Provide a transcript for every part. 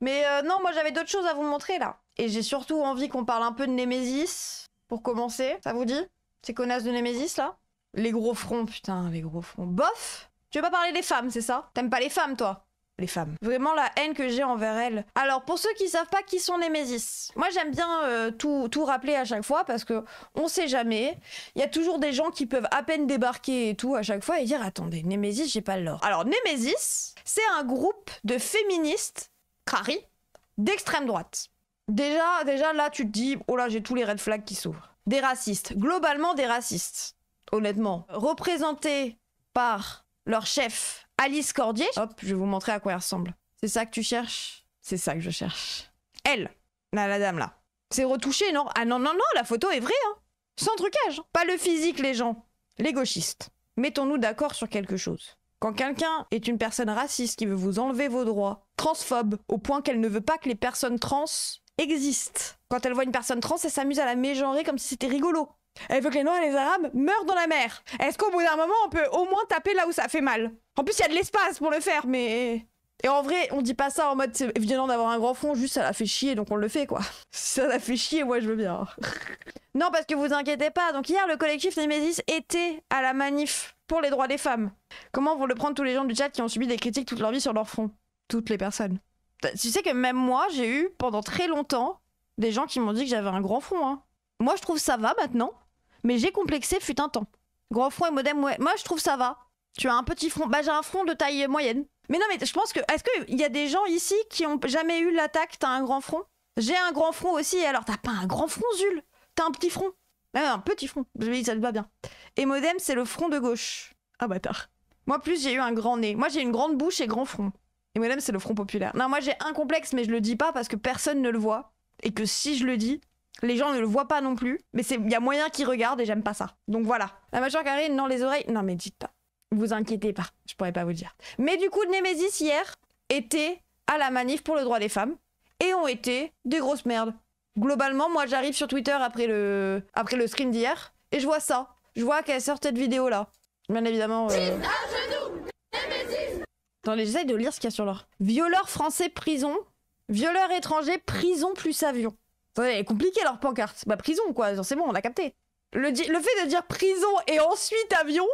Mais non, moi j'avais d'autres choses à vous montrer là. Et j'ai surtout envie qu'on parle un peu de Némésis, pour commencer. Ça vous dit? Ces connasses de Némésis là? Les gros fronts, putain, les gros fronts. Bof! Tu veux pas parler des femmes, c'est ça? T'aimes pas les femmes, toi? Les femmes. Vraiment la haine que j'ai envers elles. Alors, pour ceux qui savent pas qui sont Némésis, moi j'aime bien tout rappeler à chaque fois parce que on sait jamais. Il y a toujours des gens qui peuvent à peine débarquer et tout à chaque fois et dire attendez, Némésis, j'ai pas l'or. Alors, Némésis, c'est un groupe de féministes, crari, d'extrême droite. Déjà là, tu te dis, oh là, j'ai tous les red flags qui s'ouvrent. Des racistes, globalement des racistes, honnêtement. Représentés par leur chef, Alice Cordier. Hop, je vais vous montrer à quoi elle ressemble. C'est ça que tu cherches? C'est ça que je cherche. Elle, la dame là. C'est retouché, non? Ah non, la photo est vraie, hein. Sans trucage. Pas le physique, les gens. Les gauchistes. Mettons-nous d'accord sur quelque chose. Quand quelqu'un est une personne raciste qui veut vous enlever vos droits, transphobe, au point qu'elle ne veut pas que les personnes trans existent. Quand elle voit une personne trans, elle s'amuse à la mégenrer comme si c'était rigolo. Elle veut que les Noirs et les Arabes meurent dans la mer. Est-ce qu'au bout d'un moment, on peut au moins taper là où ça fait mal? En plus, il y a de l'espace pour le faire, mais... Et en vrai, on dit pas ça en mode c'est évident d'avoir un grand front, juste ça la fait chier, donc on le fait, quoi. Si ça la fait chier, moi je veux bien. Non, parce que vous inquiétez pas. Donc hier, le collectif Némésis était à la manif pour les droits des femmes. Comment vont le prendre tous les gens du chat qui ont subi des critiques toute leur vie sur leur front? Toutes les personnes. Tu sais que même moi, j'ai eu pendant très longtemps des gens qui m'ont dit que j'avais un grand front, hein. Moi, je trouve ça va maintenant, mais j'ai complexé fut un temps. Grand front et modem, ouais. Moi, je trouve ça va. Tu as un petit front. Bah, j'ai un front de taille moyenne. Mais non, mais je pense que... Est-ce qu'il y a des gens ici qui ont jamais eu l'attaque? T'as un grand front? J'ai un grand front aussi, alors t'as pas un grand front, Zul. T'as un petit front. Ah, un petit front. Ça te va bien. Et modem, c'est le front de gauche. Ah, bâtard. Moi, plus, j'ai eu un grand nez. Moi, j'ai une grande bouche et grand front. Et modem, c'est le front populaire. Non, moi, j'ai un complexe, mais je le dis pas parce que personne ne le voit. Et que si je le dis... Les gens ne le voient pas non plus, mais il y a moyen qu'ils regardent et j'aime pas ça. Donc voilà. La mâchoire carrée, non, les oreilles... Non, mais dites pas. Vous inquiétez pas, je pourrais pas vous le dire. Mais du coup, Némésis, hier, était à la manif pour le droit des femmes et ont été des grosses merdes. Globalement, moi, j'arrive sur Twitter après le stream d'hier et je vois ça. Je vois qu'elle sort cette vidéo-là. Bien évidemment... Attendez, j'essaye de lire ce qu'il y a sur leur... Violeur français, prison. Violeur étranger, prison plus avion. C'est compliqué leur pancarte. Bah prison quoi, c'est bon, on a capté. Le fait de dire prison et ensuite avion,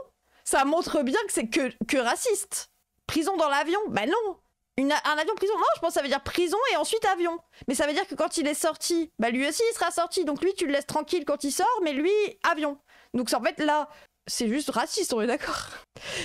ça montre bien que c'est que raciste. Prison dans l'avion? Bah non. Un avion prison? Non, je pense que ça veut dire prison et ensuite avion. Mais ça veut dire que quand il est sorti, bah lui aussi il sera sorti. Donc lui tu le laisses tranquille quand il sort, mais lui, avion. Donc en fait là, c'est juste raciste, on est d'accord.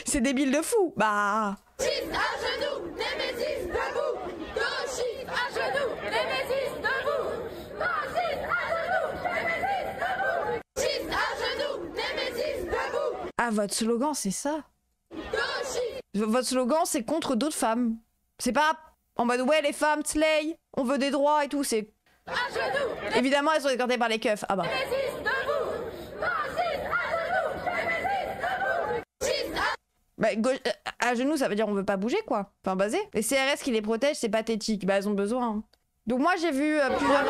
C'est débile de fou. Bah... Gauchiste à genoux, Némésis debout. Gauchiste à genoux, Némésis debout. Gauchiste à genoux, Némésis debout. Gauchiste à genoux, Némésis debout. Ah, votre slogan, c'est ça? Gauchiste. Votre slogan, c'est contre d'autres femmes. C'est pas en mode ouais, les femmes, slay, on veut des droits et tout, c'est... À genoux. Évidemment, elles sont escortées par les keufs. Ah bah. Némésis debout. Gauchiste à genoux, Némésis debout. Gauchiste à... Bah, à genoux, ça veut dire on veut pas bouger, quoi. Enfin, basé. Les CRS qui les protègent, c'est pathétique. Bah, elles ont besoin. Hein. Donc moi, j'ai vu plusieurs...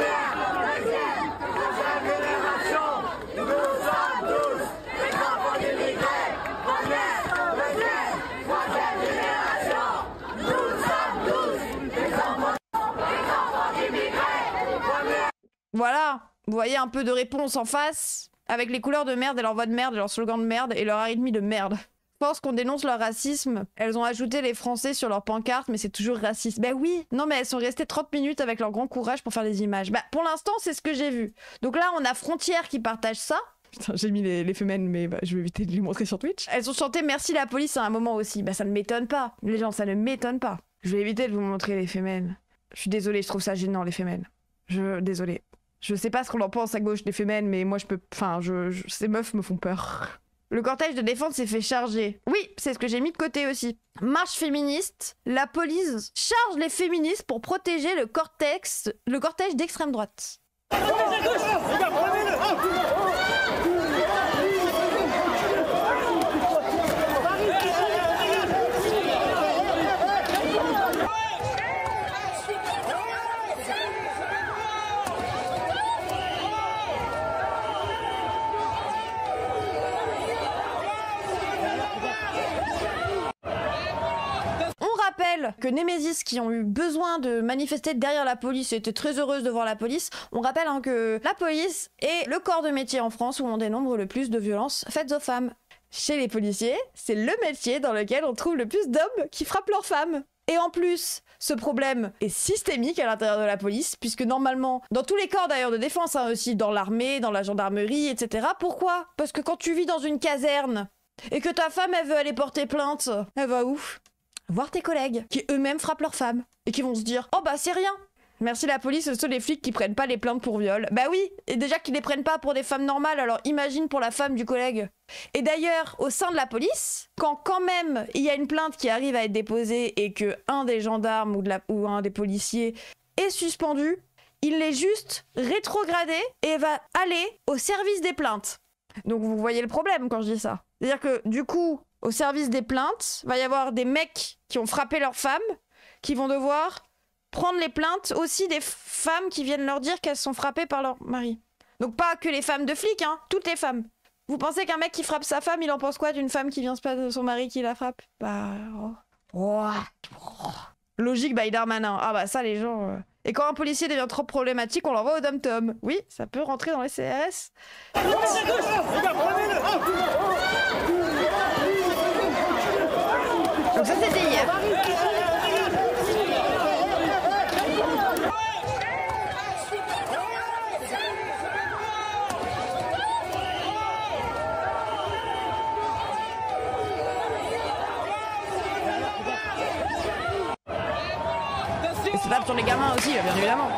Voilà. Vous voyez un peu de réponse en face, avec les couleurs de merde et leur voix de merde, et leur slogan de merde, et leur arythmie de merde. Je pense qu'on dénonce leur racisme. Elles ont ajouté les Français sur leur pancarte, mais c'est toujours raciste. Bah oui. Non, mais elles sont restées 30 minutes avec leur grand courage pour faire des images. Bah, pour l'instant, c'est ce que j'ai vu. Donc là, on a Frontières qui partage ça. Putain, j'ai mis les femelles, mais bah, je vais éviter de les montrer sur Twitch. Elles ont chanté Merci la police à un moment aussi. Bah, ça ne m'étonne pas. Les gens, ça ne m'étonne pas. Je vais éviter de vous montrer les femelles. Je suis désolée, je trouve ça gênant, les femelles. Désolée. Je sais pas ce qu'on en pense à gauche des femelles, mais moi, je peux... Enfin, ces meufs me font peur. Le cortège de défense s'est fait charger. Oui, c'est ce que j'ai mis de côté aussi. Marche féministe. La police charge les féministes pour protéger le cortège d'extrême droite. que Némésis, qui ont eu besoin de manifester derrière la police et étaient très heureuses de voir la police, on rappelle hein, que la police est le corps de métier en France où on dénombre le plus de violences faites aux femmes. Chez les policiers, c'est le métier dans lequel on trouve le plus d'hommes qui frappent leurs femmes. Et en plus, ce problème est systémique à l'intérieur de la police, puisque normalement, dans tous les corps d'ailleurs de défense, hein, aussi dans l'armée, dans la gendarmerie, etc. Pourquoi? Parce que quand tu vis dans une caserne, et que ta femme, elle veut aller porter plainte, elle va où? Voir tes collègues, qui eux-mêmes frappent leurs femmes, et qui vont se dire « Oh bah c'est rien !» Merci la police, ce sont les flics qui prennent pas les plaintes pour viol. Bah oui, et déjà qu'ils les prennent pas pour des femmes normales, alors imagine pour la femme du collègue. Et d'ailleurs, au sein de la police, quand même il y a une plainte qui arrive à être déposée et que un des gendarmes ou un des policiers est suspendu, il est juste rétrogradé et va aller au service des plaintes. Donc vous voyez le problème quand je dis ça. C'est-à-dire que du coup, au service des plaintes, va y avoir des mecs qui ont frappé leurs femmes, qui vont devoir prendre les plaintes aussi des femmes qui viennent leur dire qu'elles sont frappées par leur mari. Donc pas que les femmes de flics, hein, toutes les femmes. Vous pensez qu'un mec qui frappe sa femme, il en pense quoi d'une femme qui vient se plaindre de son mari qui la frappe? Bah... Logique by Darmanin. Ah bah ça les gens... Et quand un policier devient trop problématique, on l'envoie au dom-tom. Oui, ça peut rentrer dans les CRS. Donc ça c'était hier. C'est pas sur les gamins aussi, bien évidemment.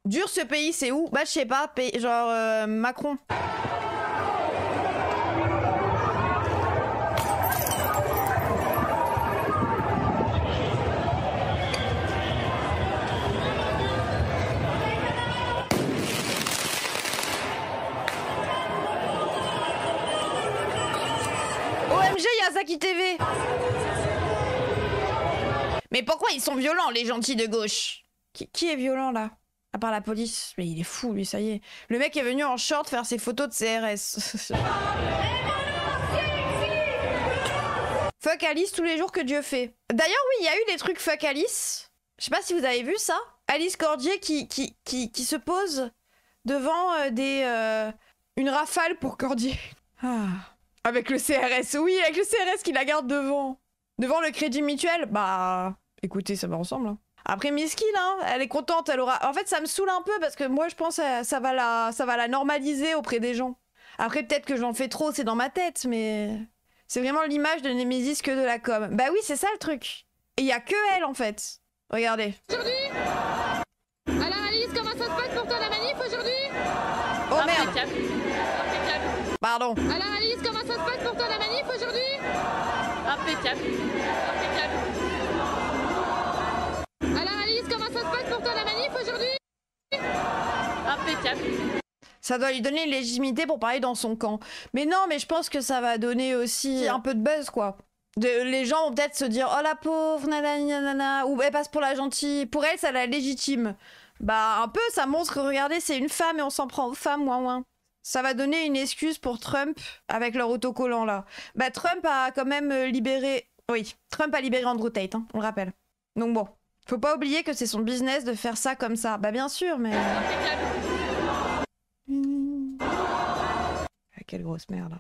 Dur ce pays, c'est où? Bah je sais pas, genre Macron. OMG Yazaki TV. Mais pourquoi ils sont violents les gentils de gauche? Qui est violent là? À part la police. Mais il est fou lui, ça y est. Le mec est venu en short faire ses photos de CRS. Fuck Alice tous les jours que Dieu fait. D'ailleurs oui, il y a eu des trucs fuck Alice. Je sais pas si vous avez vu ça. Alice Cordier qui se pose devant une rafale pour Cordier. Ah. Avec le CRS, oui, avec le CRS qui la garde devant. Devant le Crédit Mutuel. Bah, écoutez, ça va ensemble. Hein. Après, Miskine, hein, elle est contente, elle aura... En fait, ça me saoule un peu parce que moi, je pense que ça va la normaliser auprès des gens. Après, peut-être que j'en fais trop, c'est dans ma tête, mais... C'est vraiment l'image de Némésis que de la com. Bah oui, c'est ça le truc. Et il y a que elle, en fait. Regardez. Aujourd'hui, alors Alice, comment ça se passe pour toi la manif aujourd'hui? Oh merde. Pardon. Alors Alice, comment ça se passe pour toi la manif aujourd'hui? Impeccable. Impeccable. Alors Alice, comment ça se passe pour toi la manif aujourd'hui? Impeccable. Ça doit lui donner une légitimité pour parler dans son camp. Mais non, mais je pense que ça va donner aussi un peu de buzz, quoi. Les gens vont peut-être se dire « Oh la pauvre, nanani nanana » ou « Elle passe pour la gentille ». Pour elle, ça la légitime. Bah un peu, ça montre que regardez, c'est une femme et on s'en prend aux femmes, ouin ouin. Ça va donner une excuse pour Trump avec leur autocollant là. Bah Trump a quand même libéré... Oui, Trump a libéré Andrew Tate, hein, on le rappelle. Donc bon, faut pas oublier que c'est son business de faire ça comme ça. Bah bien sûr, mais... Ah, quelle grosse merde.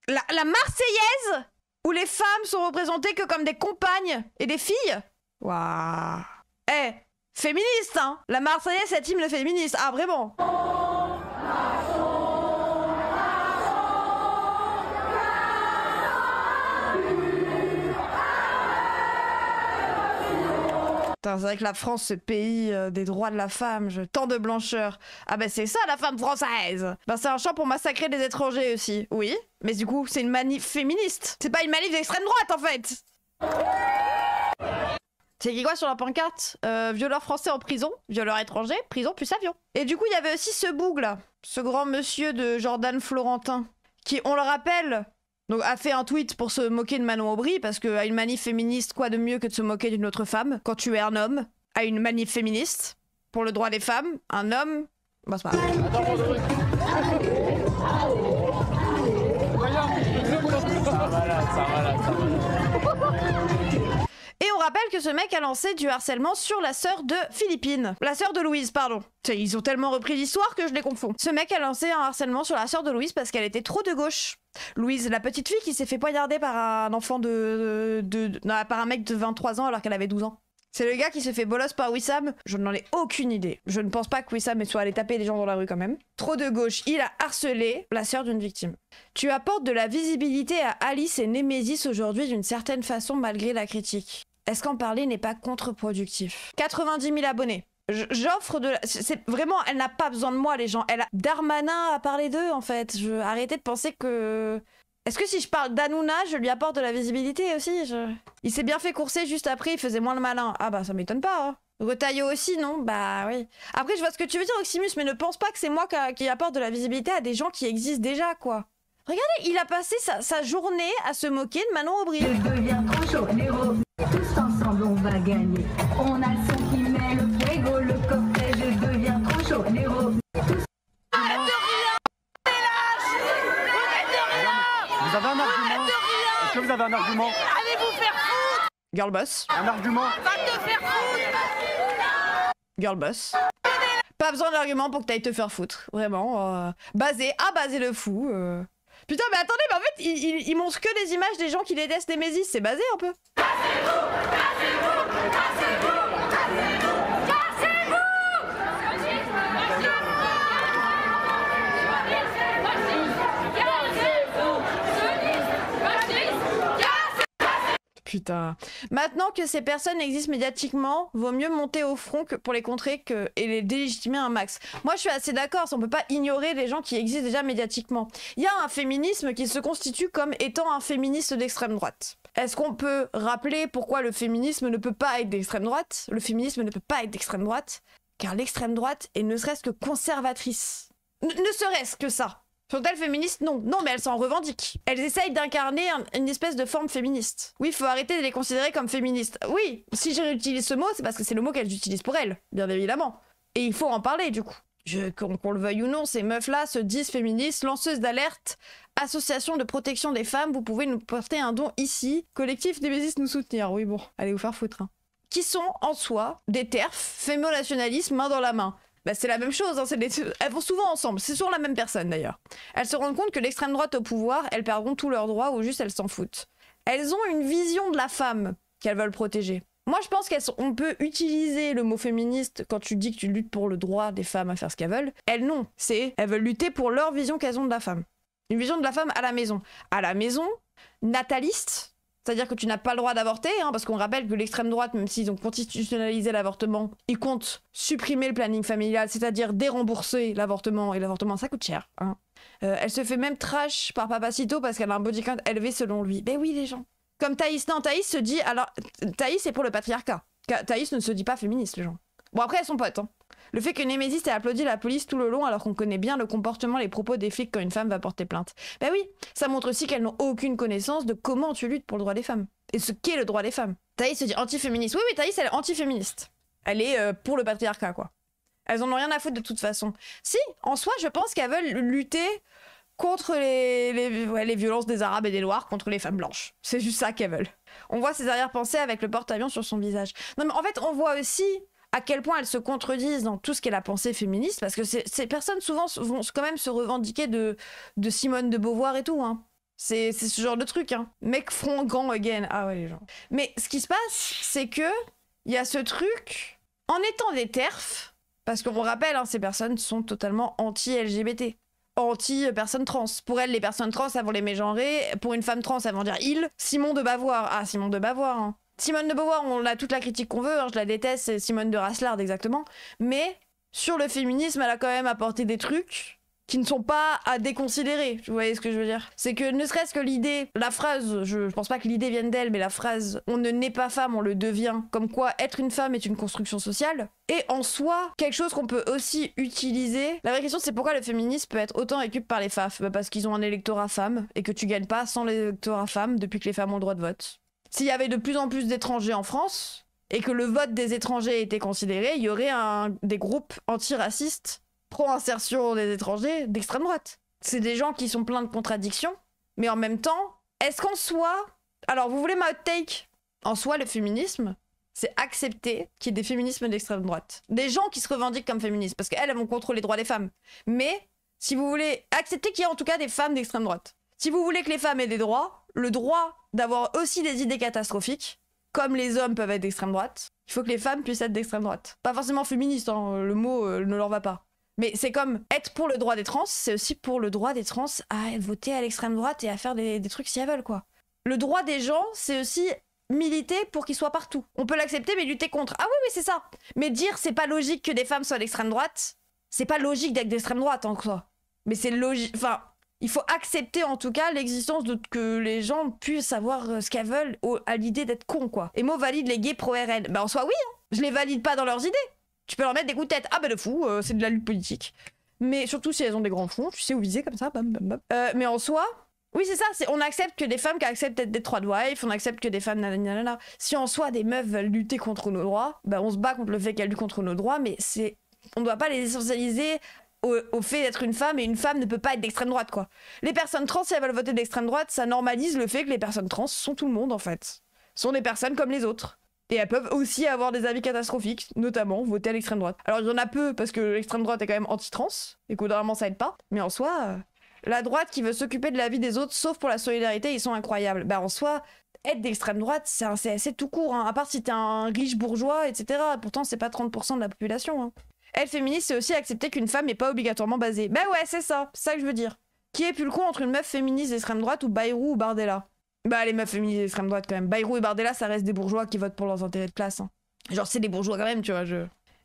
La Marseillaise, où les femmes sont représentées que comme des compagnes et des filles. Waouh. Eh, féministe, hein. La Marseillaise, c'est hymne féministe. Ah, vraiment. Putain, c'est vrai que la France, ce pays des droits de la femme, tant de blancheur. Ah bah c'est ça la femme française. Ben c'est un chant pour massacrer des étrangers aussi. Oui, mais du coup c'est une manif féministe. C'est pas une manif d'extrême droite en fait. C'est écrit quoi sur la pancarte? Violeur français en prison, violeur étranger, prison plus avion. Et du coup il y avait aussi ce boug là, ce grand monsieur de Jordan Florentin, qui, on le rappelle, Donc a fait un tweet pour se moquer de Manon Aubry, parce qu'à une manif féministe, quoi de mieux que de se moquer d'une autre femme quand tu es un homme? À une manif féministe pour le droit des femmes, un homme, bah c'est pas grave. Et on rappelle que ce mec a lancé du harcèlement sur la sœur de Philippine. La sœur de Louise, pardon. Ils ont tellement repris l'histoire que je les confonds. Ce mec a lancé un harcèlement sur la sœur de Louise parce qu'elle était trop de gauche. Louise, la petite fille qui s'est fait poignarder par un enfant par un mec de 23 ans alors qu'elle avait 12 ans. C'est le gars qui se fait bolos par Wissam. Je n'en ai aucune idée. Je ne pense pas que Wissam soit allé taper des gens dans la rue quand même. Trop de gauche, il a harcelé la sœur d'une victime. Tu apportes de la visibilité à Alice et Némésis aujourd'hui d'une certaine façon malgré la critique. Est-ce qu'en parler n'est pas contre-productif? 90 000 abonnés. J'offre de la... C'est vraiment, elle n'a pas besoin de moi, les gens. Elle a... Darmanin a parlé d'eux, en fait. Arrêtez de penser que... Est-ce que si je parle d'Hanouna, je lui apporte de la visibilité aussi? Il s'est bien fait courser juste après, il faisait moins le malin. Ah bah ça m'étonne pas, hein. Retailleau aussi, non? Bah oui. Après, je vois ce que tu veux dire, Oximus, mais ne pense pas que c'est moi qui apporte de la visibilité à des gens qui existent déjà, quoi. Regardez, il a passé sa journée à se moquer de Manon Aubry. Je deviens trop chaud, Néro. Tous ensemble, on va gagner. On a le son qui met le fuego, le cortège. Je deviens trop chaud, Néro. Arrête de rien! T'es lâche! Arrête de rien! Vous avez un argument? Est-ce que vous avez un argument? Allez vous faire foutre! Girlboss. Un argument? Va te faire foutre! Girlboss. Pas besoin d'argument pour que t'ailles te faire foutre. Vraiment. Basé le fou. Putain, mais attendez, mais en fait, il montre que des images des gens qui détestent Némésis. C'est basé un peu. Putain. Maintenant que ces personnes existent médiatiquement, vaut mieux monter au front que pour les contrer et les délégitimer un max. Moi, je suis assez d'accord, on peut pas ignorer les gens qui existent déjà médiatiquement. Il y a un féminisme qui se constitue comme étant un féministe d'extrême droite. Est-ce qu'on peut rappeler pourquoi le féminisme ne peut pas être d'extrême droite? Le féminisme ne peut pas être d'extrême droite, car l'extrême droite est ne serait-ce que conservatrice. Ne serait-ce que ça. Sont-elles féministes? Non. Non, mais elles s'en revendiquent. Elles essayent d'incarner une espèce de forme féministe. Oui, il faut arrêter de les considérer comme féministes. Oui, si j'utilise ce mot, c'est parce que c'est le mot qu'elles utilisent pour elles, bien évidemment. Et il faut en parler, du coup. Qu'on le veuille ou non, ces meufs-là se disent féministes, lanceuses d'alerte, association de protection des femmes, vous pouvez nous porter un don ici. Collectif Némésis nous soutenir. Oui, bon, allez vous faire foutre. Hein. Qui sont, en soi, des TERF, fémo-nationalistes, main dans la main. Bah c'est la même chose, hein, elles vont souvent ensemble, c'est toujours la même personne d'ailleurs. Elles se rendent compte que l'extrême droite au pouvoir, elles perdront tous leurs droits ou juste elles s'en foutent. Elles ont une vision de la femme qu'elles veulent protéger. Moi je pense qu'on peut utiliser le mot féministe quand tu dis que tu luttes pour le droit des femmes à faire ce qu'elles veulent. Elles non, elles veulent lutter pour leur vision qu'elles ont de la femme. Une vision de la femme à la maison. À la maison, nataliste. C'est-à-dire que tu n'as pas le droit d'avorter, hein, parce qu'on rappelle que l'extrême droite, même s'ils ont constitutionnalisé l'avortement, ils comptent supprimer le planning familial, c'est-à-dire dérembourser l'avortement, et l'avortement ça coûte cher. Hein. Elle se fait même trash par Papacito parce qu'elle a un body count élevé selon lui. Ben oui les gens. Comme Thaïs, non, Thaïs se dit, alors Thaïs c'est pour le patriarcat. Thaïs ne se dit pas féministe les gens. Bon après elles sont potes, hein. Le fait que Némésis ait applaudi la police tout le long alors qu'on connaît bien le comportement, les propos des flics quand une femme va porter plainte. Ben oui, ça montre aussi qu'elles n'ont aucune connaissance de comment tu luttes pour le droit des femmes. Et ce qu'est le droit des femmes. Thaïs se dit anti-féministe. Oui, Thaïs elle est anti-féministe. Elle est pour le patriarcat quoi. Elles en ont rien à foutre de toute façon. Si, en soi je pense qu'elles veulent lutter contre les violences des Arabes et des Noirs contre les femmes blanches. C'est juste ça qu'elles veulent. On voit ses arrière-pensées avec le porte-avions sur son visage. Non mais en fait on voit aussi à quel point elles se contredisent dans tout ce qu'est la pensée féministe, parce que ces personnes souvent vont quand même se revendiquer de Simone de Beauvoir et tout, hein. C'est ce genre de truc, hein. Mec front grand again. Ah ouais les gens. Mais ce qui se passe, c'est que il y a ce truc, en étant des TERF, parce qu'on rappelle, hein, ces personnes sont totalement anti-LGBT. Anti-personnes trans. Pour elles, les personnes trans, elles vont les mégenrer. Pour une femme trans, elles vont dire il. Simone de Beauvoir. Ah, Simone de Beauvoir, hein. Simone de Beauvoir, on a toute la critique qu'on veut, hein, je la déteste, c'est Simone de Rasselard exactement. Mais sur le féminisme, elle a quand même apporté des trucs qui ne sont pas à déconsidérer, vous voyez ce que je veux dire? C'est que ne serait-ce que l'idée, la phrase, je pense pas que l'idée vienne d'elle, mais la phrase « on ne naît pas femme, on le devient », comme quoi être une femme est une construction sociale, et en soi, quelque chose qu'on peut aussi utiliser. La vraie question, c'est pourquoi le féminisme peut être autant récup par les FAF? Bah parce qu'ils ont un électorat femme, et que tu gagnes pas sans l'électorat femme depuis que les femmes ont le droit de vote. S'il y avait de plus en plus d'étrangers en France, et que le vote des étrangers était considéré, il y aurait des groupes antiracistes pro-insertion des étrangers d'extrême droite. C'est des gens qui sont pleins de contradictions, mais en même temps, est-ce qu'en soi... Alors, vous voulez ma hot take? En soi, le féminisme, c'est accepter qu'il y ait des féminismes d'extrême droite. Des gens qui se revendiquent comme féministes, parce qu'elles vont contre les droits des femmes. Mais, si vous voulez accepter qu'il y ait en tout cas des femmes d'extrême droite. Si vous voulez que les femmes aient des droits, le droit d'avoir aussi des idées catastrophiques, comme les hommes peuvent être d'extrême droite, il faut que les femmes puissent être d'extrême droite. Pas forcément féministes, hein, le mot ne leur va pas. Mais c'est comme être pour le droit des trans, c'est aussi pour le droit des trans à voter à l'extrême droite et à faire des trucs si elles veulent, quoi. Le droit des gens, c'est aussi militer pour qu'ils soient partout. On peut l'accepter, mais lutter contre. Ah oui, mais c'est ça. Mais dire c'est pas logique que des femmes soient d'extrême droite, c'est pas logique d'être d'extrême droite en soi. Mais c'est logique. Enfin, il faut accepter en tout cas l'existence de que les gens puissent avoir ce qu'elles veulent à l'idée d'être cons, quoi. Et moi, valide les gays pro-RN. Bah en soi, oui, hein. Je les valide pas dans leurs idées. Tu peux leur mettre des coups de tête. Ah bah de fou, c'est de la lutte politique. Mais surtout si elles ont des grands fronts, tu sais où viser comme ça, bam bam bam. Mais en soi, oui c'est ça, on accepte que des femmes qui acceptent d'être des trois wives, on accepte que des femmes nanana. Si en soi des meufs veulent lutter contre nos droits, bah on se bat contre le fait qu'elles luttent contre nos droits, mais on doit pas les essentialiser au fait d'être une femme, et une femme ne peut pas être d'extrême droite, quoi. Les personnes trans, si elles veulent voter d'extrême droite, ça normalise le fait que les personnes trans sont tout le monde en fait. Sont des personnes comme les autres. Et elles peuvent aussi avoir des avis catastrophiques, notamment voter à l'extrême droite. Alors il y en a peu, parce que l'extrême droite est quand même anti-trans, et qu'au dernier moment ça aide pas. Mais en soi, la droite qui veut s'occuper de la vie des autres, sauf pour la solidarité, ils sont incroyables. Bah en soi, être d'extrême droite, c'est tout court, hein. À part si t'es un riche bourgeois, etc. Pourtant c'est pas 30% de la population. Hein. Être féministe, c'est aussi accepter qu'une femme n'est pas obligatoirement basée. Bah ouais, c'est ça que je veux dire. Qui est plus le con entre une meuf féministe d'extrême droite ou Bayrou ou Bardella? Bah les meufs féministes d'extrême droite quand même. Bayrou et Bardella, ça reste des bourgeois qui votent pour leurs intérêts de classe. Hein. Genre c'est des bourgeois quand même, tu vois.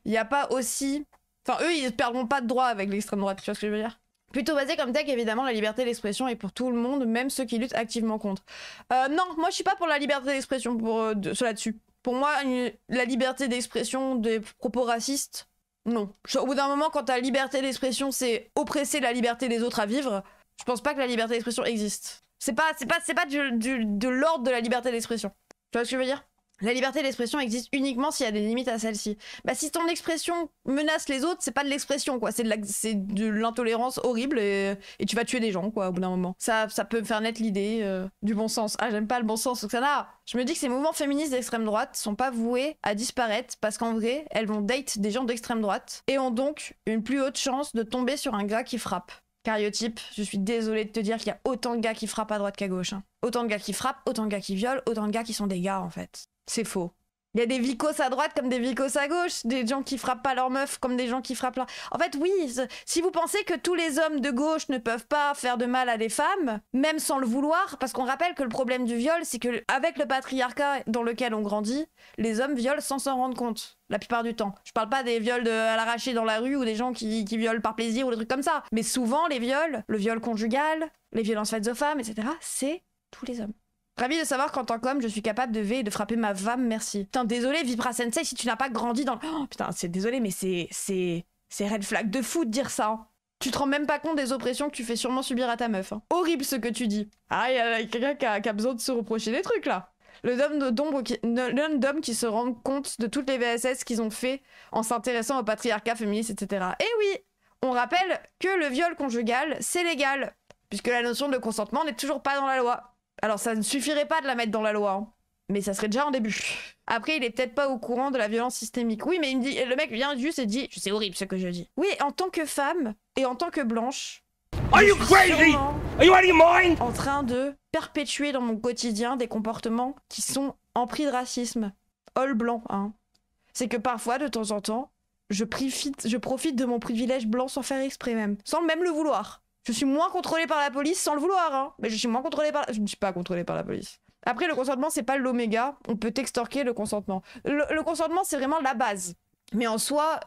Il y a pas aussi... Enfin eux, ils perdront pas de droit avec l'extrême droite, tu vois ce que je veux dire? Plutôt basé comme tech, évidemment, la liberté d'expression est pour tout le monde, même ceux qui luttent activement contre. Non, moi je suis pas pour la liberté d'expression là-dessus. Pour moi, la liberté d'expression des propos racistes, non. Au bout d'un moment, quand ta liberté d'expression c'est oppresser la liberté des autres à vivre, je pense pas que la liberté d'expression existe. C'est pas de l'ordre de la liberté d'expression. Tu vois ce que je veux dire? La liberté d'expression existe uniquement s'il y a des limites à celle-ci. Bah si ton expression menace les autres, c'est pas de l'expression, quoi. C'est de l'intolérance horrible et tu vas tuer des gens, quoi, au bout d'un moment. Ça peut me faire naître l'idée du bon sens. Ah, j'aime pas le bon sens, donc ça n'a. Je me dis que ces mouvements féministes d'extrême droite sont pas voués à disparaître parce qu'en vrai, elles vont date des gens d'extrême droite et ont donc une plus haute chance de tomber sur un gars qui frappe. Cariotype, je suis désolée de te dire qu'il y a autant de gars qui frappent à droite qu'à gauche. Hein. Autant de gars qui frappent, autant de gars qui violent, autant de gars qui sont des gars en fait. C'est faux. Il y a des vicos à droite comme des vicos à gauche, des gens qui frappent pas leurs meufs comme des gens qui frappent leur... En fait, oui, si vous pensez que tous les hommes de gauche ne peuvent pas faire de mal à des femmes, même sans le vouloir, parce qu'on rappelle que le problème du viol, c'est que avec le patriarcat dans lequel on grandit, les hommes violent sans s'en rendre compte, la plupart du temps. Je parle pas des viols à l'arraché dans la rue ou des gens qui violent par plaisir ou des trucs comme ça, mais souvent les viols, le viol conjugal, les violences faites aux femmes, etc., c'est tous les hommes. Ravi de savoir qu'en tant qu'homme, je suis capable de et de frapper ma femme, merci. Putain, désolé, Vipra Sensei, si tu n'as pas grandi dans... Oh, putain, c'est désolé, mais c'est red flag de fou de dire ça. Hein. Tu te rends même pas compte des oppressions que tu fais sûrement subir à ta meuf. Hein. Horrible ce que tu dis. Ah, il y a quelqu'un qui a besoin de se reprocher des trucs, là. L'homme d'homme qui se rend compte de toutes les VSS qu'ils ont fait en s'intéressant au patriarcat féministe, etc. Et oui, on rappelle que le viol conjugal, c'est légal, puisque la notion de consentement n'est toujours pas dans la loi. Alors ça ne suffirait pas de la mettre dans la loi, hein. Mais ça serait déjà un début. Après, il est peut-être pas au courant de la violence systémique. Oui, mais il me dit, le mec vient juste et dit, c'est horrible ce que je dis. Oui, en tant que femme et en tant que blanche, Are you crazy? Are you out of your mind? En train de perpétuer dans mon quotidien des comportements qui sont empris de racisme. All blanc, hein. C'est que parfois, de temps en temps, je profite de mon privilège blanc sans faire exprès même, sans même le vouloir. Je suis moins contrôlée par la police sans le vouloir, hein. Mais je suis moins contrôlée par... Je ne suis pas contrôlée par la police. Après, le consentement, c'est pas l'oméga. On peut t'extorquer le consentement. Le consentement, c'est vraiment la base. Mais en soi,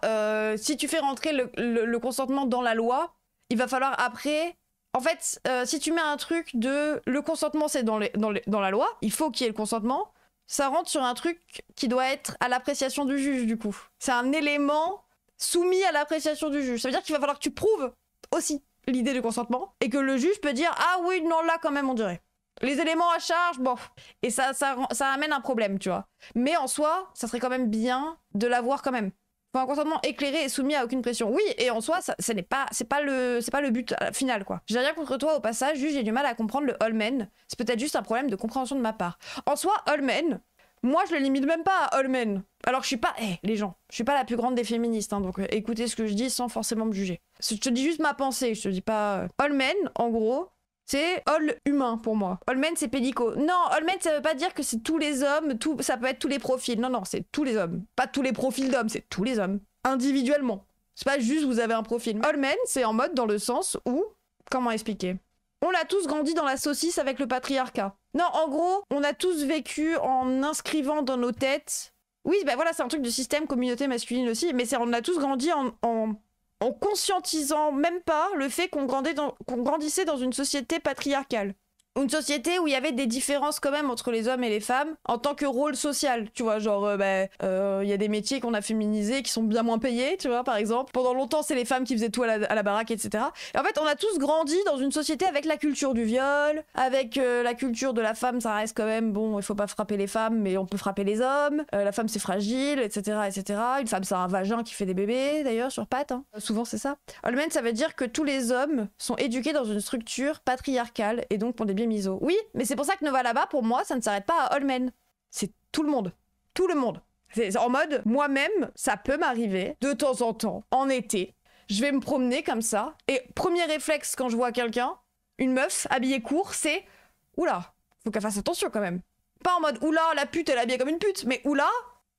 si tu fais rentrer le consentement dans la loi, il va falloir après... En fait, si tu mets un truc de... Le consentement, c'est dans la loi, il faut qu'il y ait le consentement, ça rentre sur un truc qui doit être à l'appréciation du juge, du coup. C'est un élément soumis à l'appréciation du juge. Ça veut dire qu'il va falloir que tu prouves aussi l'idée du consentement, et que le juge peut dire « Ah oui, non, là, quand même, on dirait. » Les éléments à charge, bon. Et ça amène un problème, tu vois. Mais en soi, ça serait quand même bien de l'avoir quand même. Faut un consentement éclairé et soumis à aucune pression. Oui, et en soi, c'est pas le but final, quoi. J'ai rien contre toi, au passage, juste j'ai du mal à comprendre le all men. C'est peut-être juste un problème de compréhension de ma part. En soi, all men, moi je le limite même pas à all men. Alors que je suis pas, les gens, je suis pas la plus grande des féministes, hein, donc écoutez ce que je dis sans forcément me juger. Je te dis juste ma pensée, je te dis pas... All men, en gros... C'est all humain pour moi. All men, c'est pédico. Non, all men, ça veut pas dire que c'est tous les hommes, ça peut être tous les profils. Non, non, c'est tous les hommes. Pas tous les profils d'hommes, c'est tous les hommes. Individuellement. C'est pas juste vous avez un profil. All men, c'est en mode dans le sens où... Comment expliquer? On a tous grandi dans la saucisse avec le patriarcat. Non, en gros, on a tous vécu en inscrivant dans nos têtes... Oui, bah voilà, c'est un truc de système, communauté masculine aussi, mais on a tous grandi en conscientisant même pas le fait qu'on grandissait dans une société patriarcale. Une société où il y avait des différences quand même entre les hommes et les femmes en tant que rôle social, tu vois, genre y a des métiers qu'on a féminisés qui sont bien moins payés, tu vois, par exemple. Pendant longtemps, c'est les femmes qui faisaient tout à la baraque, etc. Et en fait, on a tous grandi dans une société avec la culture du viol, avec la culture de la femme, ça reste quand même, bon, il faut pas frapper les femmes, mais on peut frapper les hommes, la femme c'est fragile, etc., etc. Une femme c'est un vagin qui fait des bébés, d'ailleurs, sur pattes, hein. Souvent c'est ça. Allemagne, ça veut dire que tous les hommes sont éduqués dans une structure patriarcale, et donc pour des biais miso. Oui, mais c'est pour ça que Nova là-bas, pour moi, ça ne s'arrête pas à all men. C'est tout le monde. Tout le monde. C'est en mode, moi-même, ça peut m'arriver, de temps en temps, en été, je vais me promener comme ça, et premier réflexe quand je vois quelqu'un, une meuf habillée court, c'est « Oula, faut qu'elle fasse attention quand même. » Pas en mode « Oula, la pute, elle est habillée comme une pute », mais « Oula,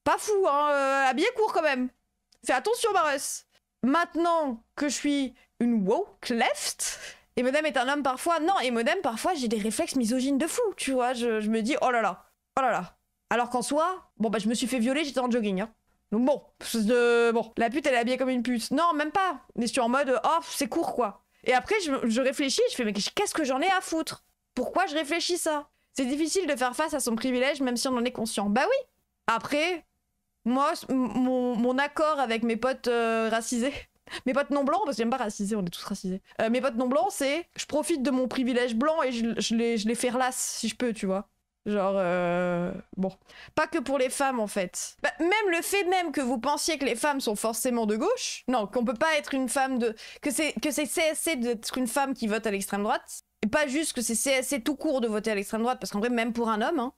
pas fou, hein, habillée court quand même. Fais attention, Barus. » Maintenant que je suis une woke left... Et Modem est un homme parfois. Non, et Modem, parfois, j'ai des réflexes misogynes de fou, tu vois. Je me dis, oh là là, oh là là. Alors qu'en soi, bon, bah, je me suis fait violer, j'étais en jogging, hein. Donc bon, bon, la pute, elle est habillée comme une pute. Non, même pas. Mais je suis en mode, oh, c'est court, quoi. Et après, je réfléchis, je fais, mais qu'est-ce que j'en ai à foutre? Pourquoi je réfléchis ça? C'est difficile de faire face à son privilège, même si on en est conscient. Bah oui. Après, moi, mon accord avec mes potes racisés... Mes potes non blancs, parce que j'aime pas raciser, on est tous racisés. Mes potes non blancs, c'est je profite de mon privilège blanc et je les fais relasse si je peux, tu vois. Genre, bon. Pas que pour les femmes, en fait. Bah, même le fait même que vous pensiez que les femmes sont forcément de gauche, non, qu'on peut pas être une femme de... Que c'est CSC d'être une femme qui vote à l'extrême droite, et pas juste que c'est CSC tout court de voter à l'extrême droite, parce qu'en vrai, même pour un homme, hein,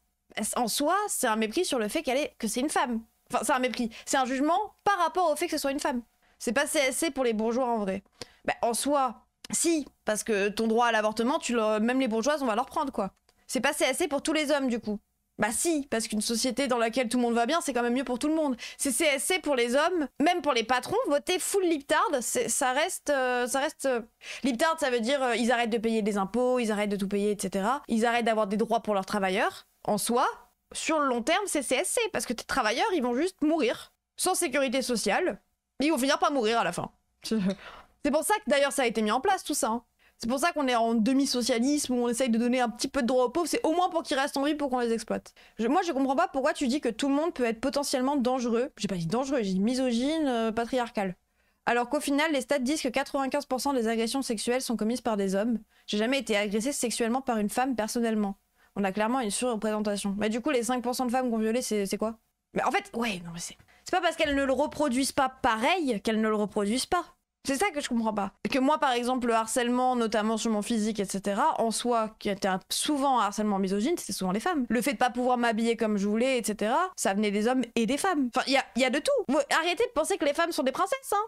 en soi, c'est un mépris sur le fait que c'est une femme. Enfin, c'est un mépris. C'est un jugement par rapport au fait que ce soit une femme. C'est pas CSC pour les bourgeois en vrai. Bah, en soi, si, parce que ton droit à l'avortement, même les bourgeoises, on va leur prendre, quoi. C'est pas CSC pour tous les hommes, du coup. Bah si, parce qu'une société dans laquelle tout le monde va bien, c'est quand même mieux pour tout le monde. C'est CSC pour les hommes, même pour les patrons, voter full libtard, ça reste... Libtard, ça veut dire ils arrêtent de payer des impôts, ils arrêtent de tout payer, etc. Ils arrêtent d'avoir des droits pour leurs travailleurs. En soi, sur le long terme, c'est CSC, parce que tes travailleurs, ils vont juste mourir, sans sécurité sociale. Ils vont finir par mourir à la fin. C'est pour ça que d'ailleurs ça a été mis en place tout ça. Hein. C'est pour ça qu'on est en demi-socialisme, où on essaye de donner un petit peu de droits aux pauvres. C'est au moins pour qu'ils restent en vie, pour qu'on les exploite. Moi je comprends pas pourquoi tu dis que tout le monde peut être potentiellement dangereux. J'ai pas dit dangereux, j'ai dit misogyne, patriarcal. Alors qu'au final les stats disent que 95% des agressions sexuelles sont commises par des hommes. J'ai jamais été agressée sexuellement par une femme personnellement. On a clairement une surreprésentation. Mais du coup les 5% de femmes qu'on violé c'est quoi? Mais en fait, ouais, non mais c'est pas parce qu'elles ne le reproduisent pas pareil qu'elles ne le reproduisent pas. C'est ça que je comprends pas. Que moi, par exemple, le harcèlement, notamment sur mon physique, etc., en soi, qui était souvent un harcèlement misogyne, c'était souvent les femmes. Le fait de pas pouvoir m'habiller comme je voulais, etc., ça venait des hommes et des femmes. Enfin, il y a de tout. Arrêtez de penser que les femmes sont des princesses, hein.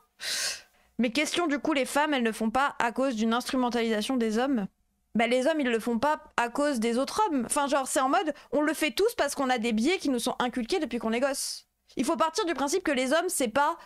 Mais question, du coup, les femmes, elles ne font pas à cause d'une instrumentalisation des hommes. Bah les hommes, ils le font pas à cause des autres hommes. Enfin, genre, c'est en mode, on le fait tous parce qu'on a des biais qui nous sont inculqués depuis qu'on est gosse. Il faut partir du principe que les hommes, c'est pas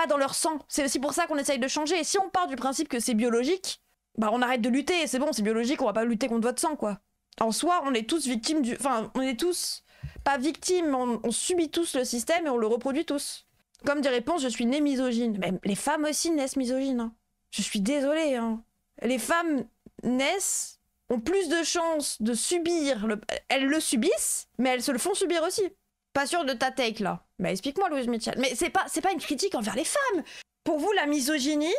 dans leur sang. C'est aussi pour ça qu'on essaye de changer. Et si on part du principe que c'est biologique, bah on arrête de lutter. C'est bon, c'est biologique, on va pas lutter contre votre sang, quoi. En soi, on est tous victimes du... Enfin, on est tous... Pas victimes, on subit tous le système et on le reproduit tous. Comme dit Réponse, je suis née misogyne. Mais les femmes aussi naissent misogynes. Hein. Je suis désolée, hein. Les femmes naissent, ont plus de chances de subir... Elles le subissent, mais elles se le font subir aussi. Pas sûr de ta take, là. Bah explique-moi, Louise Mitchell. Mais c'est pas une critique envers les femmes. Pour vous, la misogynie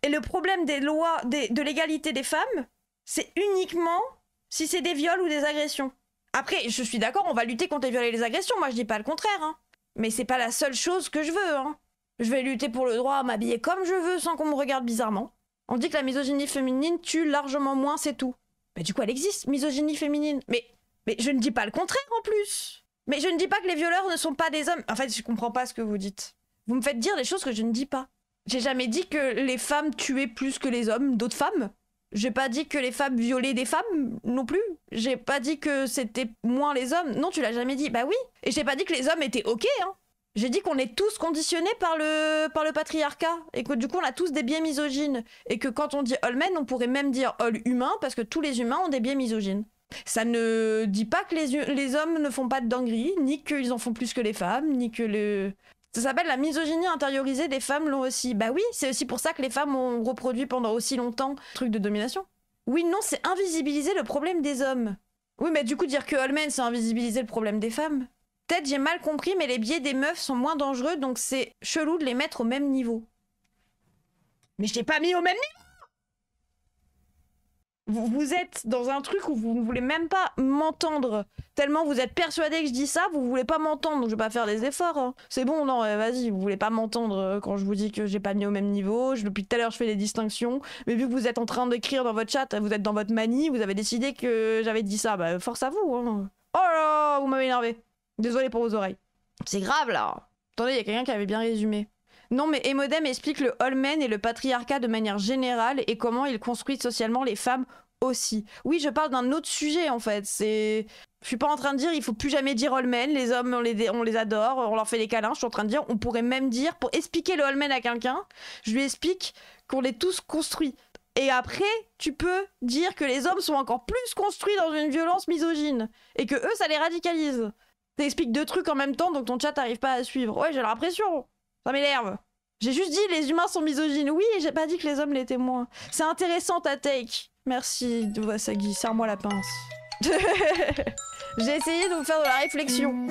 et le problème des lois, de l'égalité des femmes, c'est uniquement si c'est des viols ou des agressions. Après, je suis d'accord, on va lutter contre les viols et les agressions, moi je dis pas le contraire, hein. Mais c'est pas la seule chose que je veux, hein. Je vais lutter pour le droit à m'habiller comme je veux sans qu'on me regarde bizarrement. On dit que la misogynie féminine tue largement moins, c'est tout. Mais du coup, elle existe, misogynie féminine. Mais je ne dis pas le contraire en plus. Mais je ne dis pas que les violeurs ne sont pas des hommes. En fait, je comprends pas ce que vous dites. Vous me faites dire des choses que je ne dis pas. J'ai jamais dit que les femmes tuaient plus que les hommes d'autres femmes. J'ai pas dit que les femmes violaient des femmes non plus. J'ai pas dit que c'était moins les hommes. Non, tu l'as jamais dit. Bah oui. Et j'ai pas dit que les hommes étaient ok, hein. J'ai dit qu'on est tous conditionnés par le patriarcat. Et que du coup, on a tous des biais misogynes. Et que quand on dit all men, on pourrait même dire all humain, parce que tous les humains ont des biais misogynes. Ça ne dit pas que les hommes ne font pas de dingueries, ni qu'ils en font plus que les femmes, ni que le... Ça s'appelle la misogynie intériorisée, des femmes l'ont aussi. Bah oui, c'est aussi pour ça que les femmes ont reproduit pendant aussi longtemps truc de domination. Oui, non, c'est invisibiliser le problème des hommes. Oui, mais du coup, dire que all men, c'est invisibiliser le problème des femmes. Peut-être j'ai mal compris, mais les biais des meufs sont moins dangereux, donc c'est chelou de les mettre au même niveau. Mais je t'ai pas mis au même niveau! Vous êtes dans un truc où vous ne voulez même pas m'entendre. Tellement vous êtes persuadé que je dis ça, vous voulez pas m'entendre, donc je vais pas faire des efforts. Hein. C'est bon, non, vas-y, vous voulez pas m'entendre quand je vous dis que j'ai pas mis au même niveau. Depuis tout à l'heure, je fais des distinctions. Mais vu que vous êtes en train d'écrire dans votre chat, vous êtes dans votre manie, vous avez décidé que j'avais dit ça. Bah, force à vous. Hein. Oh là, vous m'avez énervé. Désolé pour vos oreilles. C'est grave, là. Attendez, il y a quelqu'un qui avait bien résumé. Non, mais Emodem explique le all men et le patriarcat de manière générale et comment il construit socialement les femmes aussi. Oui, je parle d'un autre sujet, en fait. Je suis pas en train de dire il faut plus jamais dire all men, les hommes, on les adore, on leur fait des câlins. Je suis en train de dire, on pourrait même dire, pour expliquer le all men à quelqu'un, je lui explique qu'on est tous construits. Et après, tu peux dire que les hommes sont encore plus construits dans une violence misogyne. Et que eux, ça les radicalise. T'expliques deux trucs en même temps, donc ton chat n'arrive pas à suivre. Ouais, j'ai l'impression. Ça m'énerve. J'ai juste dit les humains sont misogynes. Oui, et j'ai pas dit que les hommes l'étaient moins. C'est intéressant ta take. Merci, Wasagi. Serre-moi la pince. J'ai essayé de vous faire de la réflexion.